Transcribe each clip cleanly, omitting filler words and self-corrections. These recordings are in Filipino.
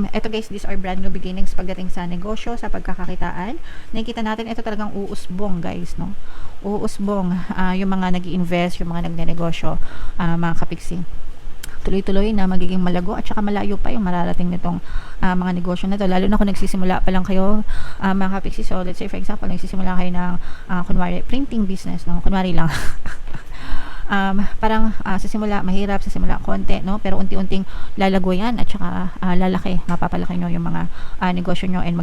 Ito guys, these are brand new beginnings pagdating sa negosyo, sa pagkakakitaan. Nakikita natin, ito talagang uusbong guys, no? Uusbong, yung mga nag-i-invest, yung mga nagne-negosyo, mga kapiksi. Tuloy-tuloy na magiging malago at saka malayo pa yung mararating nitong mga negosyo na to. Lalo na kung nagsisimula pa lang kayo, mga kapiksi. So, let's say for example, nagsisimula kayo ng, kunwari, printing business, no? Kunwari lang. Parang sa simula mahirap, sa simula konti, no? Pero unti-unting lalago yan at saka lalaki, mapapalaki nyo yung mga negosyo nyo and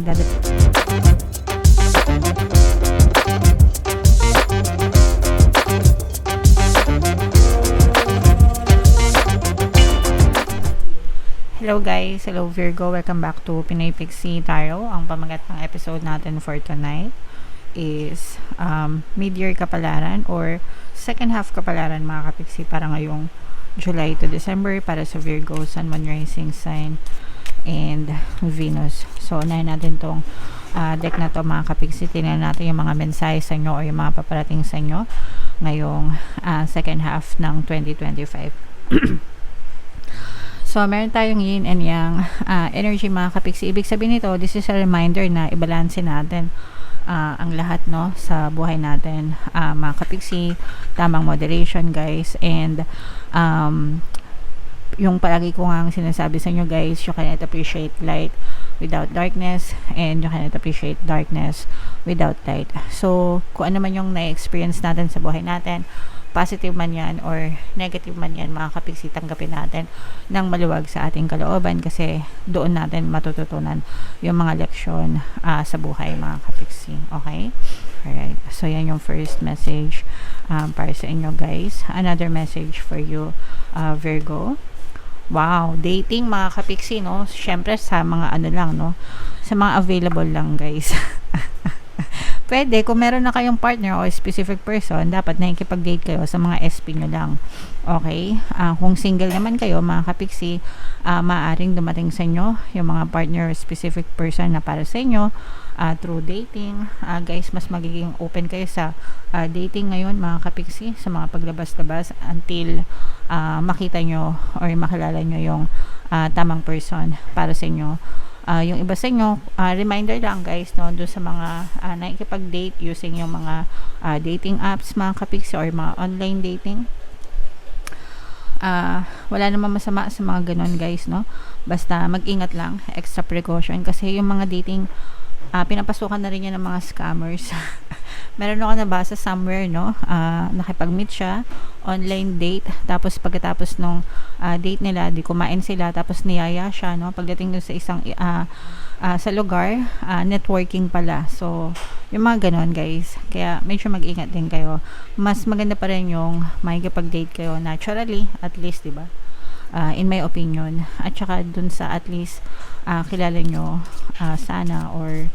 Hello guys, hello Virgo, welcome back to Pinoy Pixie Tarot. Ang pamagat ng episode natin for tonight is mid-year kapalaran or second half kapalaran mga kapiksi para ngayong July to December para sa Virgo, Sun, Moon, Rising sign and Venus. So unahin natin tong deck na to mga kapiksi. Tingnan natin yung mga mensahe sa inyo o yung mga paparating sa inyo ngayong second half ng 2025. So, meron tayong yin and yang energy mga kapiksi. Ibig sabihin nito, this is a reminder na ibalanse natin ang lahat, no, sa buhay natin, mga kapiksi, tamang moderation guys, and yung palagi ko nga sinasabi sa inyo guys, you cannot appreciate light without darkness, and you cannot appreciate darkness without light. So, kung ano man yung na-experience natin sa buhay natin, positive man yan or negative man yan mga kapiksi, tanggapin natin ng maluwag sa ating kalooban kasi doon natin matututunan yung mga leksyon sa buhay mga kapiksi. Okay? Alright. So yan yung first message para sa inyo guys. Another message for you, Virgo. Wow, dating mga kapiksi, no? Syempre sa mga ano lang, no? Sa mga available lang guys. Pwede, kung meron na kayong partner o specific person, dapat nakikipag-date kayo sa mga SP nyo lang. Okay? Kung single naman kayo, mga kapiksi, maaaring dumating sa inyo yung mga partner or specific person na para sa inyo through dating. Guys, mas magiging open kayo sa dating ngayon, mga kapiksi, sa mga paglabas-labas until makita nyo or makilala nyo yung tamang person para sa inyo. Yung iba sa inyo, reminder lang guys, no, doon sa mga nakikipag-date using yung mga dating apps mga kapiksi or mga online dating. Wala namang masama sa mga ganun guys, no, basta mag-ingat lang, extra precaution kasi yung mga dating pinapasukan na rin yan ng mga scammers. Meron ako nabasa somewhere, no, nakipag-meet siya, online date, tapos pagkatapos nung date nila, di kumain sila, tapos niyaya siya, no, pagdating dun sa isang sa lugar, networking pala. So, yung mga ganon guys, kaya medyo mag-ingat din kayo. Mas maganda pa rin yung makikipag-date kayo naturally, at least, di ba? In my opinion, at saka dun sa at least kilala nyo sana or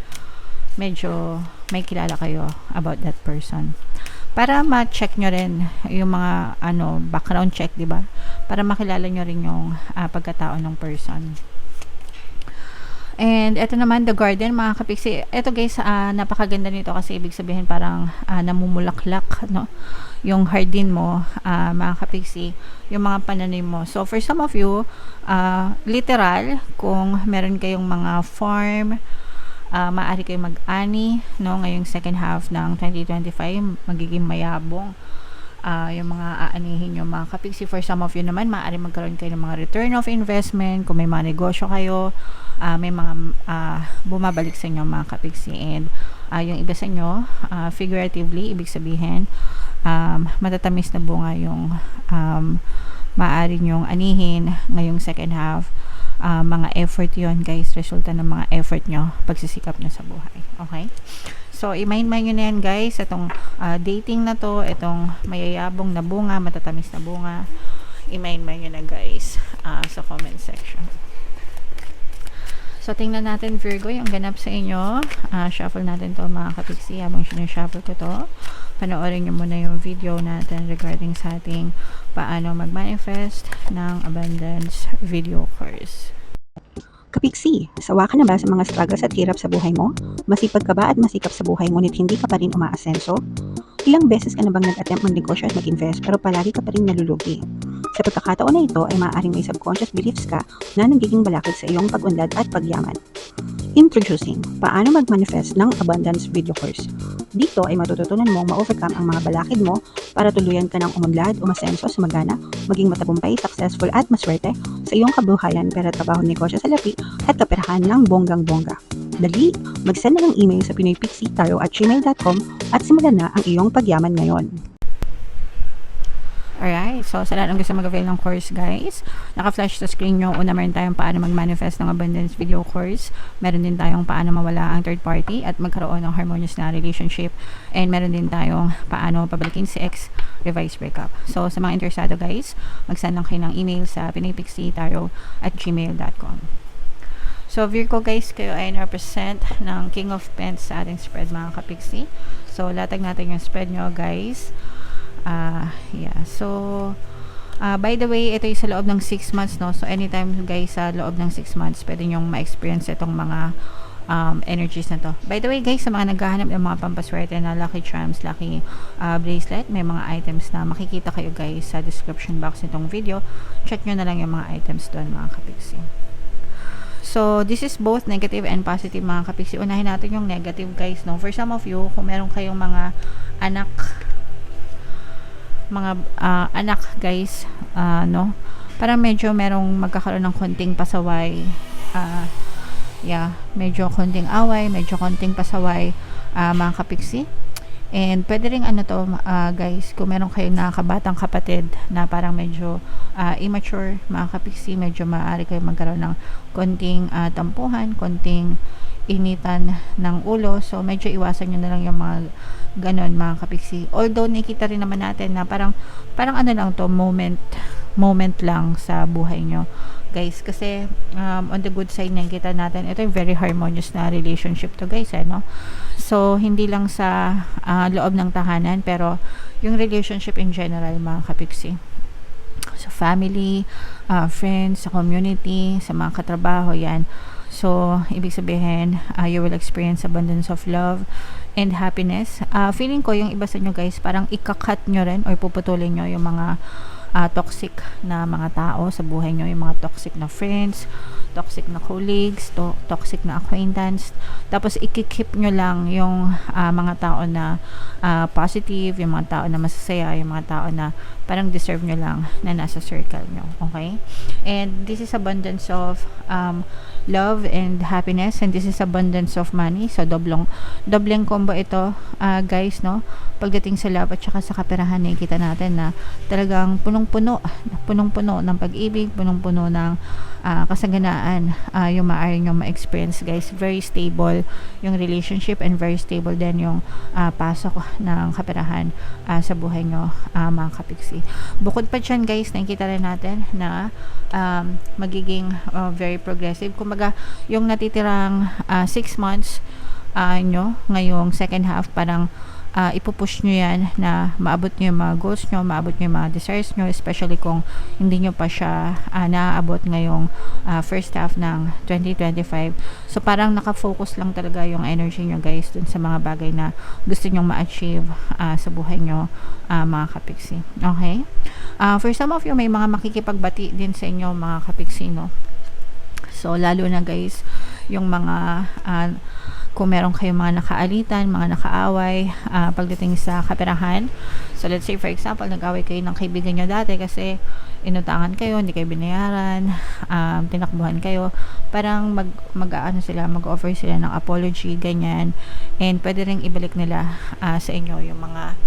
medyo may kilala kayo about that person para ma-check nyo rin yung mga background check, di ba, para makilala nyo rin yung pagkatao ng person. And eto naman, the garden mga kapiksi. Eto guys, napakaganda nito kasi ibig sabihin parang namumulaklak, no, yung hardin mo, mga kapiksi, yung mga pananim mo. So for some of you, literal, kung meron kayong mga farm, maaari kayong mag-ani, no, ngayong second half ng 2025, magiging mayabong yung mga aanihin nyo mga kapiksi. For some of you naman, maaari magkaroon kayo ng mga return of investment, kung may mga negosyo kayo, may mga bumabalik sa inyo mga kapiksi. And yung iba sa inyo, figuratively, ibig sabihin matatamis na bunga yung maaari nyong anihin ngayong second half. Mga effort yon guys, resulta ng mga effort nyo, pagsisikap nyo sa buhay. Okay? So, i-mind-mind nyo na yan guys, itong dating na to, itong mayayabong na bunga, matatamis na bunga, i-mind-mind nyo na guys sa comment section. So, tingnan natin Virgo, yung ganap sa inyo. Shuffle natin to mga kapiksi. Habang sinushuffle ko to, panoorin nyo muna yung video natin regarding sa ating paano mag-manifest ng abundance video course. Kapiksi, sawa ka na ba sa mga struggles at hirap sa buhay mo? Masipag ka ba at masikap sa buhay ngunit hindi ka pa rin umaasenso? Ilang beses ka na bang nag-attempt mag-negosyo at mag-invest pero palagi ka pa rin nalulugi? Sa pagkakataon na ito ay maaaring may subconscious beliefs ka na nagiging balakid sa iyong pag-unlad at pagyaman. Introducing, paano mag-manifest ng abundance video course. Dito ay matututunan mong ma-overcome ang mga balakid mo para tuluyan ka ng umunlad, umasenso, sumagana, maging matagumpay, successful at maswerte sa iyong kabuhayan, pera, trabaho, negosyo, salapi at kaperahan ng bonggang-bongga. Dali, mag-send na ng email sa pinoypixie@gmail.com at simulan na ang iyong pagyaman ngayon. Alright, so sa lahat ng gusto mag-avail ng course guys, naka-flash sa screen nyo. Una, meron tayong paano mag-manifest ng abundance video course. Meron din tayong paano mawala ang third party at magkaroon ng harmonious na relationship. And meron din tayong paano pabalikin si ex, revise breakup. So sa mga interesado guys, mag-send lang kayo ng email sa pinoypixie@gmail.com. So Virgo guys, kayo ay na-represent ng King of Pents sa ating spread mga kapixie. So latag natin yung spread nyo guys. So by the way, ito yung sa loob ng 6 months, no? So anytime guys sa loob ng 6 months pwede nyong ma-experience itong mga energies na to. By the way guys, sa mga naghahanap ng mga pampaswerte na lucky charms, lucky bracelet, may mga items na makikita kayo guys sa description box nitong video. Check nyo na lang yung mga items doon mga kapixie. So, this is both negative and positive mga kapixie. Unahin natin yung negative guys, no? For some of you, kung meron kayong mga anak guys, no, parang medyo merong magkakaroon ng konting pasaway, medyo konting away, medyo konting pasaway mga kapixie. And pwede rin guys, kung meron kayong nakakabatang kapatid na parang medyo immature mga kapixie, medyo maaari kayong magkaroon ng konting tampuhan, konting initan ng ulo. So medyo iwasan nyo na lang yung mga ganon mga kapixie. Although nakita rin naman natin na parang lang to, moment lang sa buhay nyo guys, kasi on the good side nakita natin ito yung very harmonious na relationship to guys, no? So hindi lang sa loob ng tahanan, pero yung relationship in general mga kapixie, sa family, friends, sa community, sa mga katrabaho, yan. So, ibig sabihin, you will experience abundance of love and happiness. Feeling ko yung iba sa inyo guys, parang ikakat nyo rin or puputulin nyo yung mga toxic na mga tao sa buhay nyo, yung mga toxic na friends, toxic na colleagues, toxic na acquaintance. Tapos ikikip nyo lang yung mga tao na positive, yung mga tao na masasaya, yung mga tao na parang deserve nyo lang na nasa circle nyo. Okay? And this is abundance of love and happiness, and this is abundance of money. So dobleng combo ito guys, no? Pagdating sa love at saka sa kaperahan, nakikita natin na talagang punong-puno ng pag-ibig, punong-puno ng kasaganaan yung maaari nyo ma-experience guys. Very stable yung relationship and very stable din yung pasok ng kaperahan sa buhay nyo mga kapixie. Bukod pa dyan guys, nakikita rin natin na magiging very progressive. Kumbaga, yung natitirang 6 months nyo ngayong second half, parang ipupush nyo yan na maabot nyo yung mga goals nyo, maabot nyo yung mga desires nyo, especially kung hindi nyo pa siya naaabot ngayong first half ng 2025. So parang nakafocus lang talaga yung energy nyo guys dun sa mga bagay na gusto nyo ma-achieve sa buhay nyo mga kapixie. Okay? For some of you, may mga makikipagbati din sa inyo mga kapixie, no? So lalo na guys, yung mga kung meron kayong mga nakaalitan, mga nakaaway pagdating sa kaperahan. So let's say for example, nag-away kayo ng kaibigan nyo dati kasi inutangan kayo, hindi kayo binayaran, tinakbuhan kayo, parang mag-offer sila ng apology, ganyan. And pwede ring ibalik nila sa inyo yung mga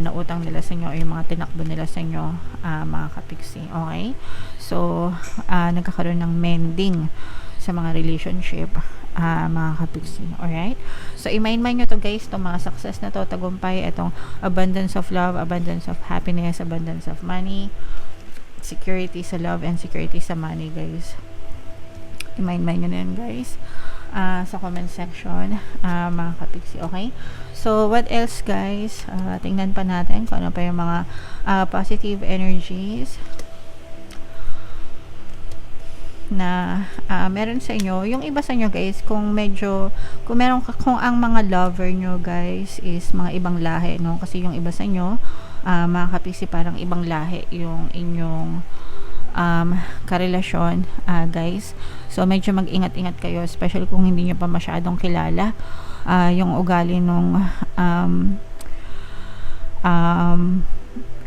nautang nila sa inyo, yung mga tinakbo nila sa inyo mga kapixie. Okay? So nagkakaroon ng mending sa mga relationship mga kapixie. Alright? So, i-mind nyo to guys, itong mga success na to, tagumpay, itong abundance of love, abundance of happiness, abundance of money, security sa love, and security sa money guys. I-mind nyo na yan guys sa comment section mga kapixie. Okay? So, what else guys? Tingnan pa natin kung ano pa yung mga positive energies na meron sa inyo. Yung iba sa inyo guys, kung ang mga lover nyo guys is mga ibang lahi, no? Kasi yung iba sa inyo mga kapiksi, parang ibang lahi yung inyong karelasyon, guys. So medyo mag-ingat-ingat kayo, especially kung hindi nyo pa masyadong kilala yung ugali nung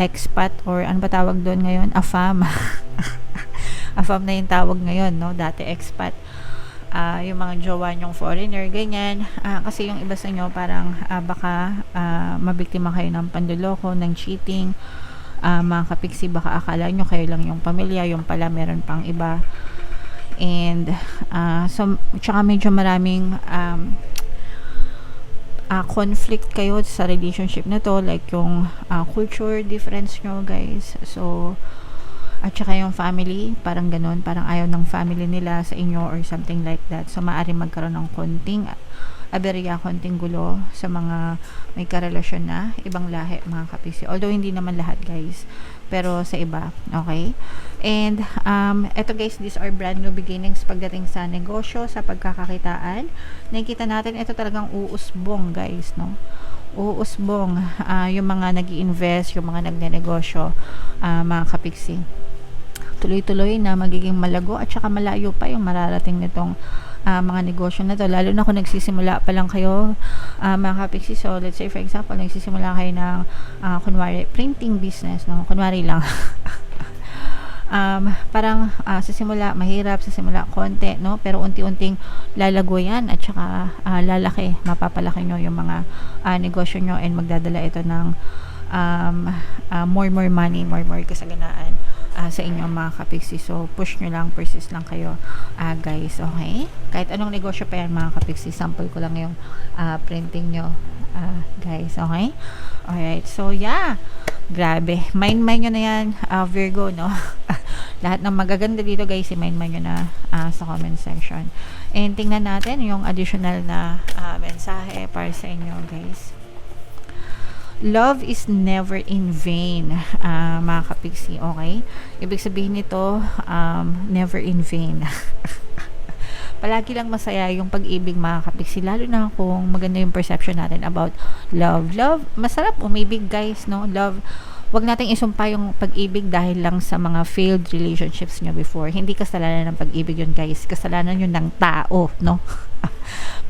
expat, or ano ba tawag doon ngayon, AFAM. AFAM na yung tawag ngayon, no? Dati expat. Yung mga jowa nyong foreigner, ganyan. Kasi yung iba sa inyo parang baka mabiktima kayo ng panduloko, ng cheating. Mga kapiksi, baka akala nyo kayo lang yung pamilya, yung pala meron pang iba. And so tsaka medyo maraming conflict kayo sa relationship na to, like yung culture difference nyo, guys. So at saka yung family, parang ganun, parang ayaw ng family nila sa inyo or something like that. So maaaring magkaroon ng konting aberya, konting gulo sa mga may karelasyon na ibang lahi, mga kapisi. Although hindi naman lahat, guys, pero sa iba, okay? And eto, guys, these are brand new beginnings pagdating sa negosyo, sa pagkakakitaan. Nakikita natin, ito talagang uusbong, guys, no? Uusbong yung mga nag-i-invest, yung mga nagne-negosyo, mga kapiksi. Tuloy-tuloy na magiging malago at saka malayo pa yung mararating nitong mga negosyo na to, lalo na kung nagsisimula pa lang kayo, mga kapiksi. So let's say for example, nagsisimula kayo ng kunwari printing business, no? Kunwari lang. Parang sa simula mahirap, sa simula konti, no? Pero unti-unting lalago yan at saka lalaki, mapapalaki nyo yung mga negosyo nyo, and magdadala ito ng more money, more kasaganaan sa inyong mga kapiksi. So push nyo lang, persist lang kayo, guys, okay? Kahit anong negosyo pa yan, mga kapiksi, sample ko lang yung printing nyo, guys, okay? Alright, so yeah, grabe, mind nyo na yan, Virgo, no? Lahat ng magaganda dito, guys, i-mind nyo na sa comment section. And tingnan natin yung additional na mensahe para sa inyo, guys. Love is never in vain, mga kapiksi, okay? Ibig sabihin nito, never in vain. Palagi lang masaya yung pag-ibig, mga kapiksi, lalo na kung maganda yung perception natin about love. Love, masarap umibig, guys, no? Love, wag nating isumpa yung pag-ibig dahil lang sa mga failed relationships nyo before. Hindi kasalanan ng pag-ibig yun, guys. Kasalanan yun ng tao, no?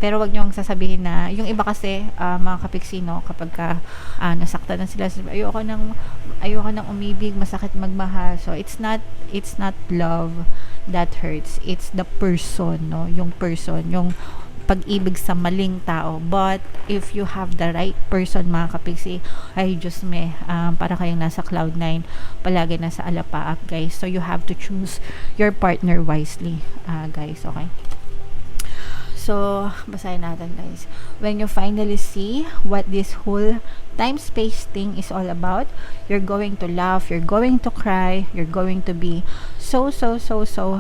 Pero wag nyo sasabihin na, yung iba kasi, mga kapiksi, no, kapag nasaktan na sila, ayoko nang umibig, masakit magmahal. So it's not love that hurts, it's the person, no, yung person, yung pag-ibig sa maling tao. But if you have the right person, mga kapiksi, ay Diyos me, para kayong nasa cloud 9, palagi nasa alapaap, guys. So you have to choose your partner wisely, guys, okay? So, basahin natin, guys. When you finally see what this whole time-space thing is all about, you're going to laugh, you're going to cry, you're going to be so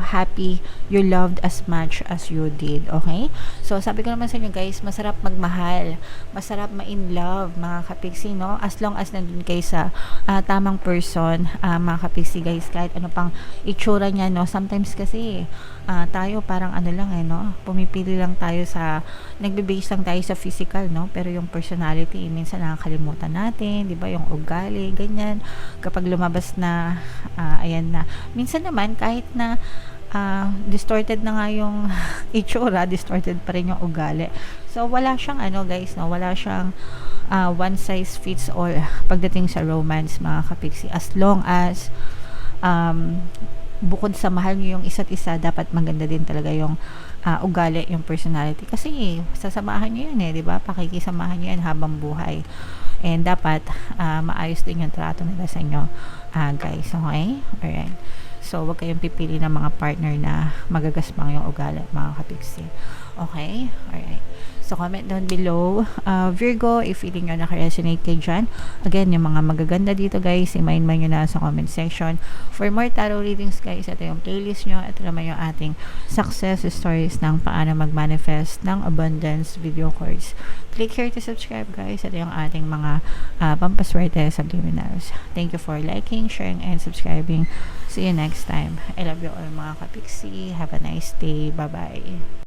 happy you loved as much as you did, okay? So, sabi ko naman sa inyo, guys, masarap magmahal, masarap ma-in love, mga kapiksi, no? As long as nandun kayo sa tamang person, mga kapiksi, guys, kahit ano pang itsura niya, no? Sometimes kasi, tayo parang ano lang, no? Pumipili lang tayo sa, nagbe-base lang tayo sa physical, no? Pero yung personality, minsan nakakalimutan natin, di ba? Yung ugali, ganyan. Kapag lumabas na, ayan na. Minsan naman, kahit na distorted na nga yung itsura, distorted pa rin yung ugali. So, wala siyang ano, guys, no? Wala siyang one size fits all pagdating sa romance, mga kapiksi. As long as bukod sa mahal nyo yung isa't isa, dapat maganda din talaga yung ugali, yung personality. Kasi sasamahan nyo yan, di ba? Pakikisamahan nyo yan habang buhay. And dapat maayos din yung trato nila sa inyo, guys, okay? Alright. So, wag kayong pipili ng mga partner na magagaspang yung ugali, mga kapiksi. Okay? Alright. So, comment down below, Virgo, if feeling nyo naka-resonate kayo dyan. Again, yung mga magaganda dito, guys, i-mind nyo na sa comment section. For more tarot readings, guys, ito yung playlist nyo. Ito naman yung ating success stories ng paano mag-manifest ng abundance video course. Click here to subscribe, guys. Ito yung ating mga pampaswerte subliminals. Thank you for liking, sharing, and subscribing. See you next time. I love you all, mga kapiksi. Have a nice day. Bye-bye.